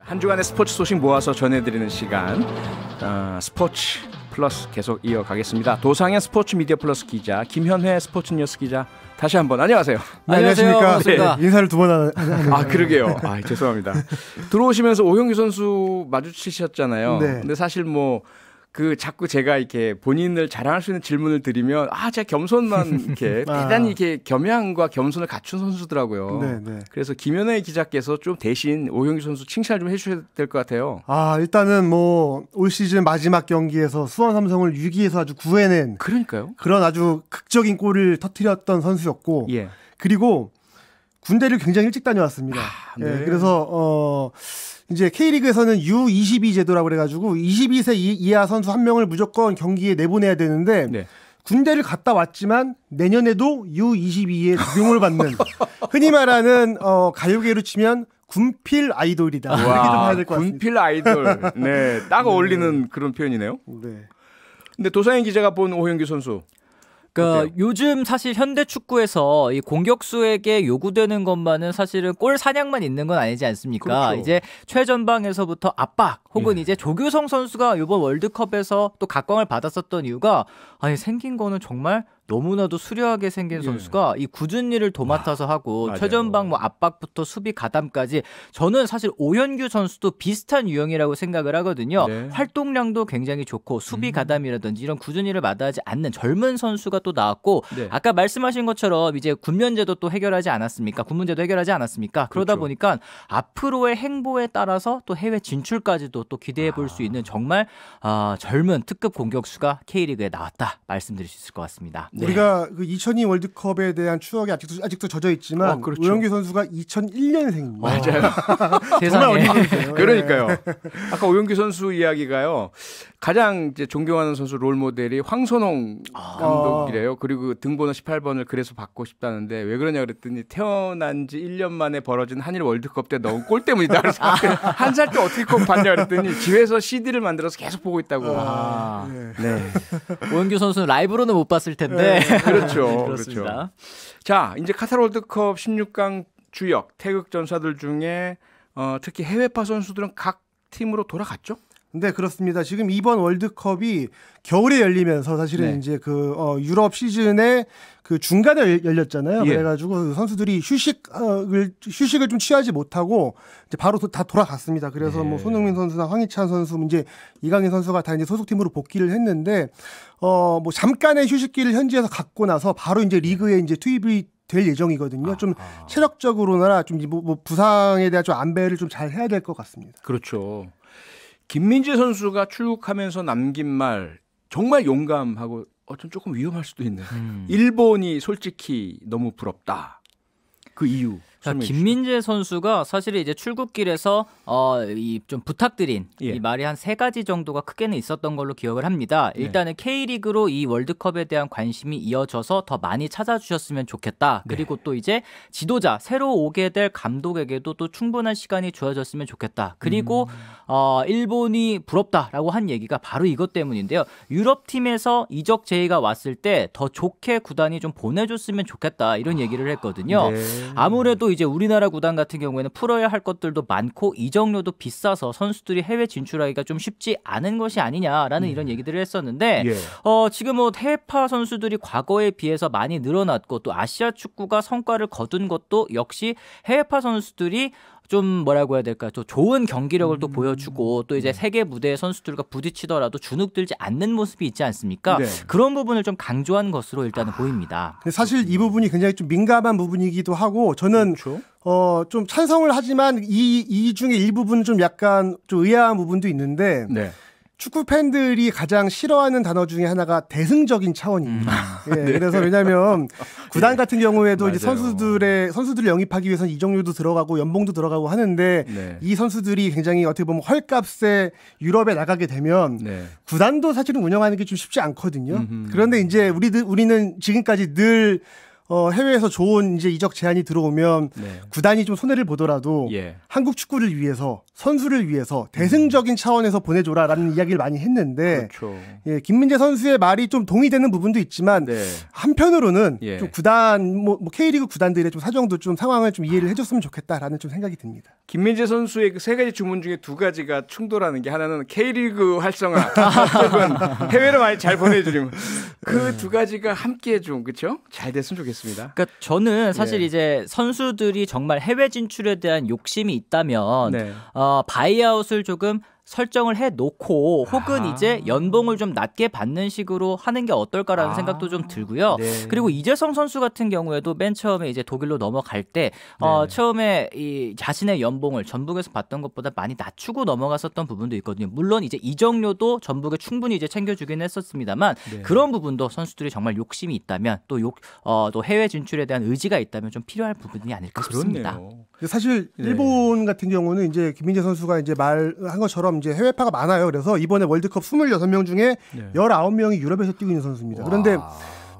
한 주간의 스포츠 소식 모아서 전해드리는 시간 스포츠 플러스 계속 이어가겠습니다. 도상현 스포츠 미디어 플러스 기자 김현회 스포츠 뉴스 기자 다시 한번 안녕하세요. 네, 안녕하십니까. 네. 인사를 두 번 하는. 아 그러게요. 죄송합니다. 들어오시면서 오형규 선수 마주치셨잖아요. 네. 근데 사실 뭐 자꾸 제가 이렇게 본인을 자랑할 수 있는 질문을 드리면 제가 겸손만 이렇게 대단히 이렇게 겸양과 겸손을 갖춘 선수더라고요. 네. 그래서 김현애 기자께서 좀 대신 오형규 선수 칭찬 좀 해주셔야 될 것 같아요. 일단은 뭐 올 시즌 마지막 경기에서 수원 삼성을 6위에서 아주 구해낸 그러니까요. 그런 아주 극적인 골을 터뜨렸던 선수였고, 예. 그리고 군대를 굉장히 일찍 다녀왔습니다. 네. 예, 그래서 이제 K리그에서는 U22 제도라고 그래가지고 22세 이하 선수 한 명을 무조건 경기에 내보내야 되는데 네. 군대를 갔다 왔지만 내년에도 U22에 적용을 받는 흔히 말하는 가요계로 치면 군필 아이돌이다. 이렇게 좀 봐야 될 것 같습니다. 군필 아이돌. 네, 딱 어울리는 그런 표현이네요. 네. 근데 도상현 기자가 본 오형규 선수. 그러니까 요즘 사실 현대 축구에서 이 공격수에게 요구되는 것만은 사실은 골 사냥만 있는 건 아니지 않습니까? 그렇죠. 이제 최전방에서부터 압박 혹은 이제 조규성 선수가 이번 월드컵에서 또 각광을 받았었던 이유가 생긴 거는 정말 너무나도 수려하게 생긴 선수가 이 굳은 일을 도맡아서 하고 맞아요. 최전방 압박부터 수비 가담까지 저는 사실 오현규 선수도 비슷한 유형이라고 생각을 하거든요. 네. 활동량도 굉장히 좋고 수비 가담이라든지 이런 굳은 일을 마다하지 않는 젊은 선수가 또 나왔고 네. 아까 말씀하신 것처럼 이제 군면제도 또 해결하지 않았습니까? 군문제도 해결하지 않았습니까? 그러다 그렇죠. 보니까 앞으로의 행보에 따라서 또 해외 진출까지도 또 기대해 볼 수 있는 정말 젊은 특급 공격수가 K리그에 나왔다 말씀드릴 수 있을 것 같습니다. 네. 우리가 그 2002 월드컵에 대한 추억이 아직도 젖어 있지만 그렇죠. 오영규 선수가 2001년생입니다. 맞아요. 세상에. 어린 선수예요. 그러니까요. 아까 오영규 선수 이야기가요. 가장 이제 존경하는 선수 롤 모델이 황선홍 감독이래요. 그리고 등번호 18번을 그래서 받고 싶다는데 왜 그러냐 그랬더니 태어난 지 1년 만에 벌어진 한일 월드컵 때 넣은 골 때문이다. 그래서 한 살 때 어떻게 꼭 봤냐 그랬더니 집에서 CD를 만들어서 계속 보고 있다고. 네. 오현규 선수는 라이브로는 못 봤을 텐데. 그렇죠. 그렇습니다. 그렇죠. 자, 이제 카타르 월드컵 16강 주역 태극 전사들 중에 특히 해외파 선수들은 각 팀으로 돌아갔죠? 네, 그렇습니다. 지금 이번 월드컵이 겨울에 열리면서 사실은 이제 유럽 시즌의 그 중간에 열렸잖아요. 예. 그래가지고 그 선수들이 휴식을 좀 취하지 못하고 이제 바로 다 돌아갔습니다. 그래서 뭐 손흥민 선수나 황희찬 선수, 이제 이강인 선수가 다 이제 소속팀으로 복귀를 했는데 뭐 잠깐의 휴식기를 현지에서 갖고 나서 바로 이제 리그에 이제 투입이 될 예정이거든요. 좀 체력적으로나 좀 뭐 부상에 대한 좀 안배를 좀 잘 해야 될 것 같습니다. 그렇죠. 김민재 선수가 출국하면서 남긴 말 정말 용감하고 좀 조금 위험할 수도 있는. 일본이 솔직히 너무 부럽다. 그 이유. 김민재 선수가 사실 이제 출국길에서 이 좀 부탁드린 이 말이 한 3가지 정도가 크게는 있었던 걸로 기억을 합니다. 일단은 K리그로 이 월드컵에 대한 관심이 이어져서 더 많이 찾아주셨으면 좋겠다. 그리고 또 이제 지도자 새로 오게 될 감독에게도 또 충분한 시간이 주어졌으면 좋겠다. 그리고 일본이 부럽다라고 한 얘기가 바로 이것 때문인데요. 유럽 팀에서 이적 제의가 왔을 때 더 좋게 구단이 좀 보내줬으면 좋겠다 이런 얘기를 했거든요. 아무래도 이제 우리나라 구단 같은 경우에는 풀어야 할 것들도 많고 이적료도 비싸서 선수들이 해외 진출하기가 좀 쉽지 않은 것이 아니냐라는 이런 얘기들을 했었는데 지금 뭐 해외파 선수들이 과거에 비해서 많이 늘어났고 또 아시아 축구가 성과를 거둔 것도 역시 해외파 선수들이 좀 뭐라고 해야 될까, 또 좋은 경기력을 또 보여주고 또 이제 세계 무대의 선수들과 부딪히더라도 주눅들지 않는 모습이 있지 않습니까? 그런 부분을 좀 강조한 것으로 일단은 보입니다. 근데 사실 이 부분이 굉장히 좀 민감한 부분이기도 하고 저는 좀 찬성을 하지만 이 중에 일부분은 좀 약간 좀 의아한 부분도 있는데 축구 팬들이 가장 싫어하는 단어 중에 하나가 대승적인 차원입니다. 그래서 왜냐하면 구단 같은 경우에도 이제 선수들을 영입하기 위해서는 이적료도 들어가고 연봉도 들어가고 하는데 이 선수들이 굉장히 어떻게 보면 헐값에 유럽에 나가게 되면 구단도 사실은 운영하는 게 좀 쉽지 않거든요. 그런데 이제 우리는 지금까지 늘 해외에서 좋은 이제 이적 제안이 들어오면 네. 구단이 좀 손해를 보더라도 예. 한국 축구를 위해서 선수를 위해서 대승적인 차원에서 보내줘라라는 이야기를 많이 했는데 그렇죠. 예, 김민재 선수의 말이 좀 동의되는 부분도 있지만 네. 한편으로는 예. 좀 구단 뭐 K리그 구단들의 좀 사정도 좀 상황을 좀 이해를 해줬으면 좋겠다라는 좀 생각이 듭니다. 김민재 선수의 그 세 가지 주문 중에 두 가지가 충돌하는 게 하나는 K리그 활성화 혹은 해외로 많이 잘 보내주는 그 두 가지가 함께 좀 그렇죠? 잘 됐으면 좋겠습니다. 그러니까 저는 사실 예. 이제 선수들이 정말 해외 진출에 대한 욕심이 있다면 네. 바이아웃을 조금 설정을 해놓고 혹은 이제 연봉을 좀 낮게 받는 식으로 하는 게 어떨까라는 생각도 좀 들고요. 네. 그리고 이재성 선수 같은 경우에도 맨 처음에 이제 독일로 넘어갈 때 처음에 이 자신의 연봉을 전북에서 받던 것보다 많이 낮추고 넘어갔었던 부분도 있거든요. 물론 이제 이적료도 전북에 충분히 이제 챙겨주긴 했었습니다만 네. 그런 부분도 선수들이 정말 욕심이 있다면 또 해외 진출에 대한 의지가 있다면 좀 필요할 부분이 아닐까 싶습니다. 사실 네. 일본 같은 경우는 이제 김민재 선수가 이제 말한 것처럼 이제 해외파가 많아요. 그래서 이번에 월드컵 26명 중에 19명이 유럽에서 뛰고 있는 선수입니다. 그런데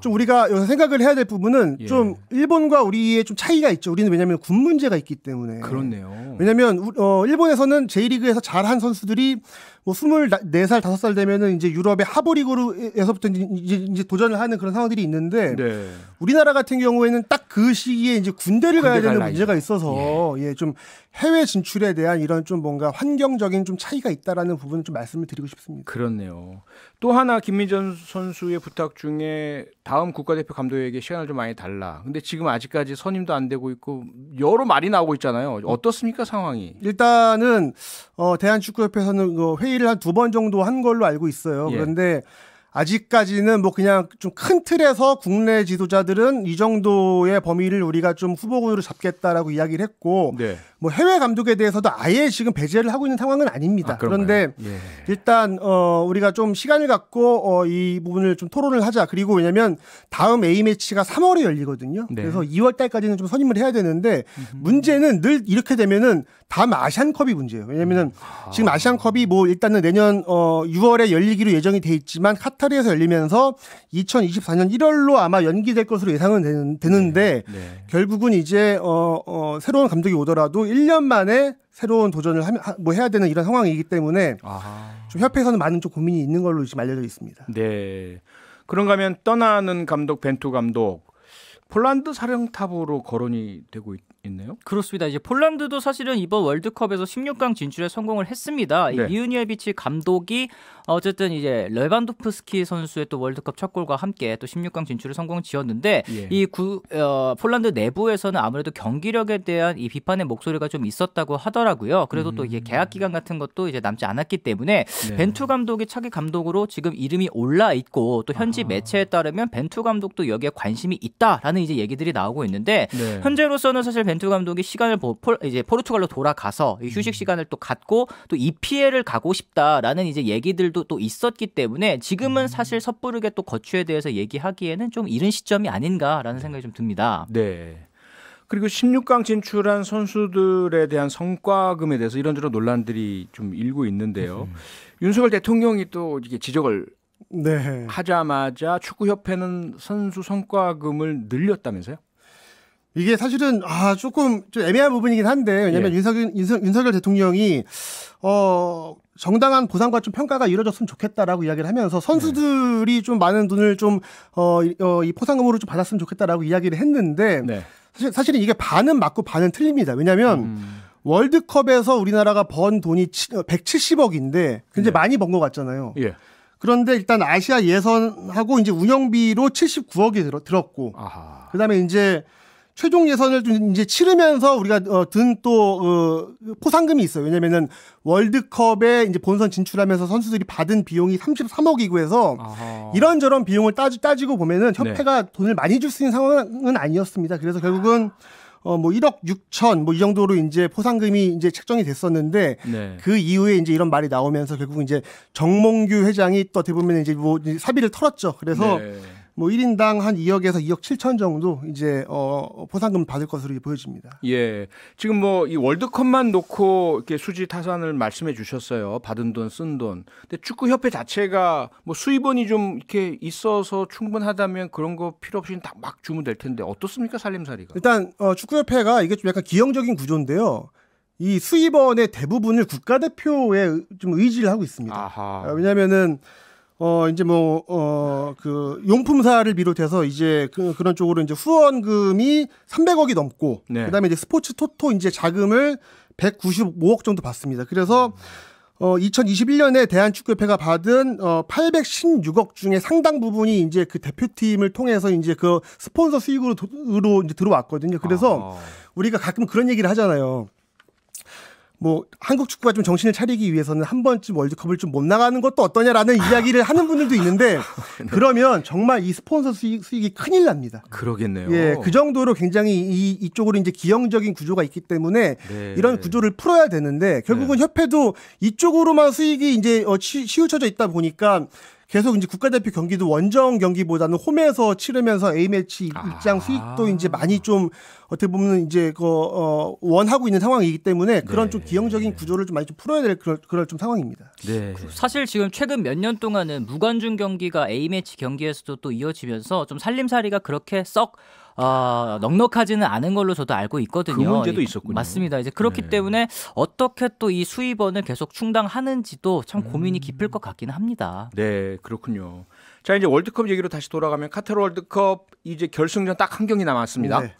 좀 우리가 여기서 생각을 해야 될 부분은 좀 일본과 우리의 좀 차이가 있죠. 우리는 왜냐하면 군 문제가 있기 때문에. 그렇네요. 왜냐하면 일본에서는 J리그에서 잘한 선수들이 뭐 24살, 5살 되면은 이제 유럽의 하버리그에서부터 이제 도전을 하는 그런 상황들이 있는데 네. 우리나라 같은 경우에는 딱 그 시기에 이제 군대를 가야 되는 나이죠. 문제가 있어서 좀 해외 진출에 대한 이런 좀 뭔가 환경적인 좀 차이가 있다라는 부분을 좀 말씀을 드리고 싶습니다. 그렇네요. 또 하나 김민재 선수의 부탁 중에 다음 국가대표 감독에게 시간을 좀 많이 달라. 근데 지금 아직까지 선임도 안 되고 있고 여러 말이 나오고 있잖아요. 어떻습니까 상황이? 일단은 대한축구협회에서는 회의를 한 2번 정도 한 걸로 알고 있어요. 예. 그런데 아직까지는 뭐 그냥 좀 큰 틀에서 국내 지도자들은 이 정도의 범위를 우리가 좀 후보군으로 잡겠다라고 이야기를 했고 네. 뭐 해외 감독에 대해서도 아예 지금 배제를 하고 있는 상황은 아닙니다. 그런데 일단 우리가 좀 시간을 갖고 이 부분을 좀 토론을 하자. 그리고 왜냐면 다음 A매치가 3월에 열리거든요. 네. 그래서 2월 달까지는 좀 선임을 해야 되는데 문제는 늘 이렇게 되면은 다음 아시안컵이 문제예요. 왜냐면은 지금 아시안컵이 뭐 일단은 내년 6월에 열리기로 예정이 돼 있지만 카타르에서 열리면서 2024년 1월로 아마 연기될 것으로 예상은 되는데 결국은 이제 새로운 감독이 오더라도 1년 만에 새로운 도전을 해야 되는 이런 상황이기 때문에 좀 협회에서는 많은 좀 고민이 있는 걸로 지금 알려져 있습니다. 네. 그런가 하면 떠나는 감독 벤투 감독 폴란드 사령탑으로 거론이 되고 있네요. 그렇습니다. 이제 폴란드도 사실은 이번 월드컵에서 16강 진출에 성공을 했습니다. 이 미우니에비치 감독이 어쨌든 이제 레반도프스키 선수의 또 월드컵 첫 골과 함께 또 16강 진출을 성공 지었는데 폴란드 내부에서는 아무래도 경기력에 대한 이 비판의 목소리가 좀 있었다고 하더라고요. 그래도 또 이게 계약 기간 같은 것도 이제 남지 않았기 때문에 벤투 감독이 차기 감독으로 지금 이름이 올라 있고 또 현지 매체에 따르면 벤투 감독도 여기에 관심이 있다라는 이제 얘기들이 나오고 있는데 현재로서는 사실 벤투 감독이 시간을 이제 포르투갈로 돌아가서 휴식 시간을 또 갖고 또 EPL을 가고 싶다라는 이제 얘기들도 또 있었기 때문에 지금은 사실 섣부르게 또 거취에 대해서 얘기하기에는 좀 이른 시점이 아닌가라는 생각이 좀 듭니다. 네. 그리고 16강 진출한 선수들에 대한 성과금에 대해서 이런저런 논란들이 좀 일고 있는데요. 윤석열 대통령이 또 이게 지적을 하자마자 축구협회는 선수 성과금을 늘렸다면서요? 이게 사실은 조금 좀 애매한 부분이긴 한데 왜냐하면 윤석열 대통령이 정당한 보상과 좀 평가가 이루어졌으면 좋겠다라고 이야기를 하면서 선수들이 좀 많은 돈을 좀 이 포상금으로 좀 받았으면 좋겠다라고 이야기를 했는데 사실은 이게 반은 맞고 반은 틀립니다. 왜냐하면 월드컵에서 우리나라가 번 돈이 170억인데 굉장히 많이 번 것 같잖아요. 그런데 일단 아시아 예선하고 이제 운영비로 79억이 들었고, 그다음에 이제 최종 예선을 좀 이제 치르면서 우리가 든 또 포상금이 있어요. 왜냐면은 월드컵에 이제 본선 진출하면서 선수들이 받은 비용이 33억이고 해서 이런저런 비용을 따지고 보면은 협회가 돈을 많이 줄 수 있는 상황은 아니었습니다. 그래서 결국은 뭐 1억 6천 뭐 이 정도로 이제 포상금이 이제 책정이 됐었는데 그 이후에 이제 이런 말이 나오면서 결국 이제 정몽규 회장이 또 어떻게 보면 이제 뭐 사비를 털었죠. 그래서 뭐 1인당 한 2억에서 2억 7천 정도 이제 보상금 받을 것으로 보여집니다. 예. 지금 뭐 이 월드컵만 놓고 이렇게 수지 타산을 말씀해 주셨어요. 받은 돈, 쓴 돈. 근데 축구 협회 자체가 뭐 수입원이 좀 이렇게 있어서 충분하다면 그런 거 필요 없이 막 주면 될 텐데 어떻습니까, 살림살이가? 일단 축구 협회가 이게 좀 약간 기형적인 구조인데요. 이 수입원의 대부분을 국가대표에 좀 의지를 하고 있습니다. 왜냐면은 이제 그 용품사를 비롯해서 이제 그런 쪽으로 이제 후원금이 300억이 넘고 네. 그다음에 이제 스포츠 토토 이제 자금을 195억 정도 받습니다. 그래서 2021년에 대한축구협회가 받은 816억 중에 상당 부분이 이제 그 대표팀을 통해서 이제 그 스폰서 수익으로 이제 들어왔거든요. 그래서 우리가 가끔 그런 얘기를 하잖아요. 뭐 한국 축구가 좀 정신을 차리기 위해서는 한 번쯤 월드컵을 좀 못 나가는 것도 어떠냐라는 이야기를 하는 분들도 있는데 그러면 정말 이 스폰서 수익이 큰일 납니다. 그러겠네요. 예, 그 정도로 굉장히 이쪽으로 이제 기형적인 구조가 있기 때문에 네. 이런 구조를 풀어야 되는데 결국은 네. 협회도 이쪽으로만 수익이 이제 치우쳐져 있다 보니까 계속 이제 국가대표 경기도 원정 경기보다는 홈에서 치르면서 A매치 입장 수익도 이제 많이 좀 어떻게 보면 이제 원하고 있는 상황이기 때문에 그런 네. 좀 기형적인 구조를 좀 많이 좀 풀어야 될 그럴 좀 상황입니다. 네. 사실 지금 최근 몇 년 동안은 무관중 경기가 A매치 경기에서도 또 이어지면서 좀 살림살이가 그렇게 썩 넉넉하지는 않은 걸로 저도 알고 있거든요. 그 문제도 있었군요. 맞습니다. 이제 그렇기 네. 때문에 어떻게 또 이 수입원을 계속 충당하는지도 참 고민이 깊을 것 같기는 합니다. 네, 그렇군요. 자, 이제 월드컵 얘기로 다시 돌아가면 카타르 월드컵 이제 결승전 딱 한 경기 남았습니다. 네.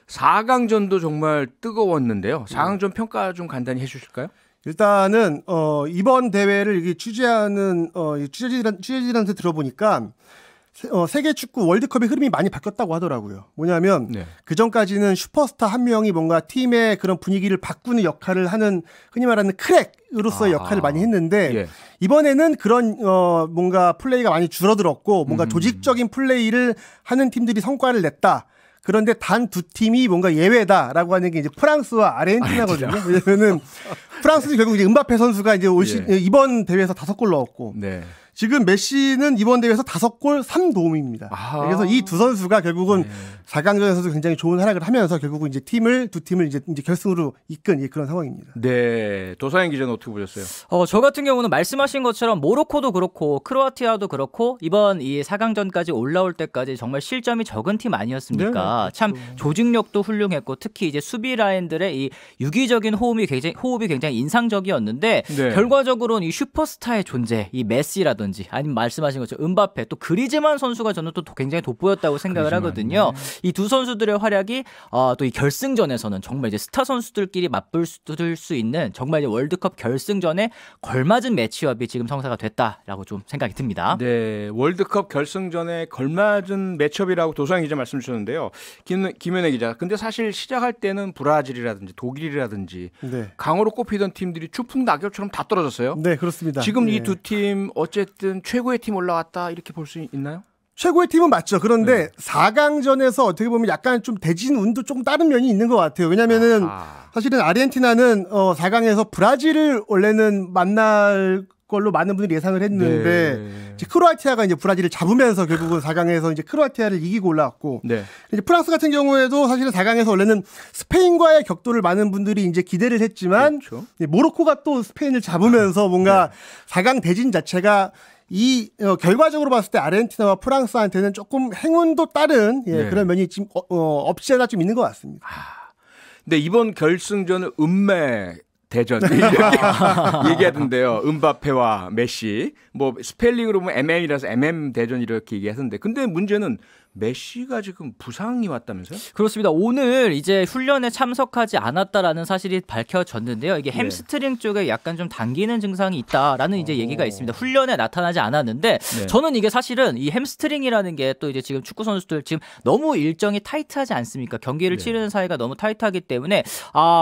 4강전도 정말 뜨거웠는데요. 4강전 평가 좀 간단히 해주실까요? 일단은 이번 대회를 취재하는 취재진한테 들어보니까 세계 축구 월드컵의 흐름이 많이 바뀌었다고 하더라고요. 뭐냐면 네. 그 전까지는 슈퍼스타 한 명이 뭔가 팀의 그런 분위기를 바꾸는 역할을 하는 흔히 말하는 크랙으로서의 역할을 많이 했는데 예. 이번에는 그런 뭔가 플레이가 많이 줄어들었고 뭔가 조직적인 플레이를 하는 팀들이 성과를 냈다. 그런데 단 두 팀이 뭔가 예외다라고 하는 게 이제 프랑스와 아르헨티나거든요. 왜냐면은 프랑스는 결국 이제 음바페 선수가 이제 이번 대회에서 5골 넣었고 네. 지금 메시는 이번 대회에서 5골 3도움입니다. 그래서 이 두 선수가 결국은 4강전에서도 굉장히 좋은 활약을 하면서 결국은 이제 두 팀을 이제 결승으로 이끈 그런 상황입니다. 네, 도사연 기자는 어떻게 보셨어요? 저 같은 경우는 말씀하신 것처럼 모로코도 그렇고 크로아티아도 그렇고 이번 이 4강전까지 올라올 때까지 정말 실점이 적은 팀 아니었습니까? 네, 참 조직력도 훌륭했고 특히 이제 수비 라인들의 이 유기적인 호흡이 굉장히 인상적이었는데 네. 결과적으로는 이 슈퍼스타의 존재, 이 메시라든지 아니면 말씀하신 것처럼 음바페 또 그리즈만 선수가 저는 또 굉장히 돋보였다고 생각을 하거든요. 이 두 선수들의 활약이 또 이 결승전에서는 정말 이제 스타 선수들끼리 맞붙을 수 있는 정말 이제 월드컵 결승전에 걸맞은 매치업이 지금 성사가 됐다라고 좀 생각이 듭니다. 네, 월드컵 결승전에 걸맞은 매치업이라고 도서관 기자 말씀 주셨는데요. 김현애 기자. 근데 사실 시작할 때는 브라질이라든지 독일이라든지 네. 강호로 꼽히던 팀들이 추풍 낙엽처럼 다 떨어졌어요. 네, 그렇습니다. 지금 네. 이 두 팀 어쨌든 최고의 팀 올라왔다 이렇게 볼 수 있나요? 최고의 팀은 맞죠. 그런데 4강전에서 어떻게 보면 약간 좀 대진 운도 조금 다른 면이 있는 것 같아요. 왜냐면은 사실은 아르헨티나는 4강에서 브라질을 원래는 만날 걸로 많은 분들이 예상을 했는데 네. 이제 크로아티아가 이제 브라질을 잡으면서 결국은 4강에서 이제 크로아티아를 이기고 올라왔고 네. 이제 프랑스 같은 경우에도 사실은 4강에서 원래는 스페인과의 격돌을 많은 분들이 이제 기대를 했지만 그렇죠. 모로코가 또 스페인을 잡으면서 뭔가 네. 4강 대진 자체가 이 결과적으로 봤을 때 아르헨티나와 프랑스한테는 조금 행운도 따른 네. 그런 면이 지금 없지 않아 좀 있는 것 같습니다. 근데 이번 결승전은 운매 대전 얘기하던데요. 음바페와 메시. 뭐 스펠링으로 보면 MM이라서 MM 대전 이렇게 얘기하던데. 근데 문제는 메시가 지금 부상이 왔다면서요? 그렇습니다. 오늘 이제 훈련에 참석하지 않았다라는 사실이 밝혀졌는데요. 이게 햄스트링 쪽에 약간 좀 당기는 증상이 있다라는 이제 얘기가 있습니다. 훈련에 나타나지 않았는데 네. 저는 이게 사실은 이 햄스트링이라는 게 또 이제 지금 축구 선수들 지금 너무 일정이 타이트하지 않습니까? 경기를 네. 치르는 사이가 너무 타이트하기 때문에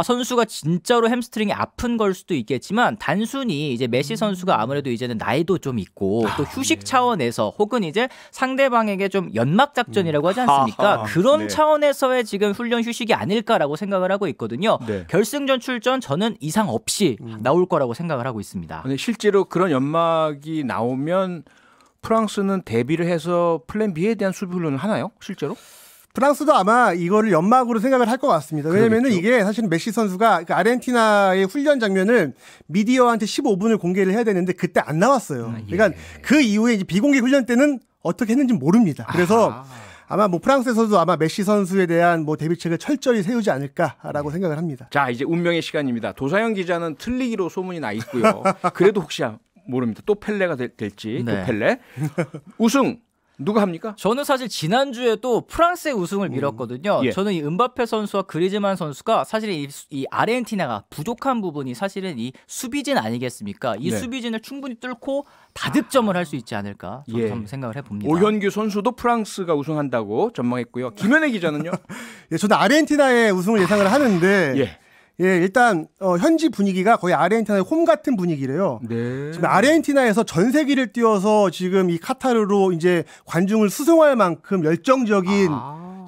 선수가 진짜로 햄스트링이 아픈 걸 수도 있겠지만 단순히 이제 메시 선수가 아무래도 이제는 나이도 좀 있고 또 휴식 차원에서 혹은 이제 상대방에게 좀 연막 작전이라고 하지 않습니까? 그런 네. 차원에서의 지금 훈련 휴식이 아닐까라고 생각을 하고 있거든요. 네. 결승전 출전 저는 이상 없이 나올 거라고 생각을 하고 있습니다. 근데 실제로 그런 연막이 나오면 프랑스는 대비를 해서 플랜 B에 대한 수비 훈련을 하나요? 실제로? 프랑스도 아마 이거를 연막으로 생각을 할 것 같습니다. 왜냐면은 이게 사실은 메시 선수가 그 아르헨티나의 훈련 장면을 미디어한테 15분을 공개를 해야 되는데 그때 안 나왔어요. 그러니까 그 이후에 이제 비공개 훈련 때는 어떻게 했는지 모릅니다. 그래서 아마 뭐 프랑스에서도 아마 메시 선수에 대한 뭐 대비책을 철저히 세우지 않을까라고 생각을 합니다. 자, 이제 운명의 시간입니다. 도사영 기자는 틀리기로 소문이 나 있고요. 그래도 혹시 모릅니다. 또 펠레가 될지. 또 펠레. 우승 누가 합니까? 저는 사실 지난주에도 프랑스의 우승을 밀었거든요. 저는 이 음바페 선수와 그리즈만 선수가 사실 이 아르헨티나가 부족한 부분이 사실은 이 수비진 아니겠습니까? 이 수비진을 충분히 뚫고 다득점을 할 수 있지 않을까 저는 한번 생각을 해봅니다. 오현규 선수도 프랑스가 우승한다고 전망했고요. 김현애 기자는요? 저는 아르헨티나의 우승을 예상을 하는데 일단 현지 분위기가 거의 아르헨티나의 홈 같은 분위기래요. 지금 아르헨티나에서 전세기를 띄워서 지금 이 카타르로 이제 관중을 수송할 만큼 열정적인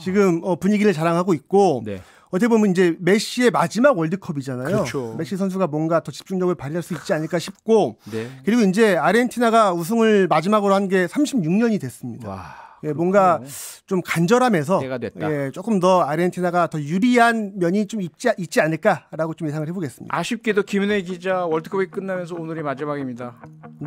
지금 분위기를 자랑하고 있고 어떻게 보면 이제 메시의 마지막 월드컵이잖아요. 그렇죠. 메시 선수가 뭔가 더 집중력을 발휘할 수 있지 않을까 싶고 그리고 이제 아르헨티나가 우승을 마지막으로 한 게 36년이 됐습니다. 와. 뭔가 좀 간절하면서 조금 더 아르헨티나가 더 유리한 면이 좀 있지 않을까라고 좀 예상을 해보겠습니다. 아쉽게도 김은혜 기자 월드컵이 끝나면서 오늘이 마지막입니다.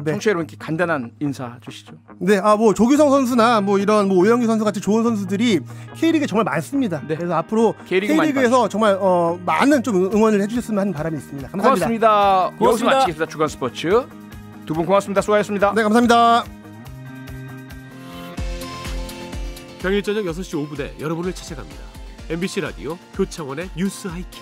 청취자 여러분께 간단한 인사 주시죠. 네, 뭐 조규성 선수나 뭐 이런 뭐 오영규 선수 같은 좋은 선수들이 K리그에 정말 많습니다. 그래서 앞으로 K리그에서 정말 많은 좀 응원을 해주셨으면 하는 바람이 있습니다. 감사합니다. 고맙습니다. 여기서 마치겠습니다. 주간 스포츠 두 분 고맙습니다. 수고하셨습니다. 네, 감사합니다. 평일 저녁 6시 5분에 여러분을 찾아갑니다. MBC 라디오 표창원의 뉴스 하이킥.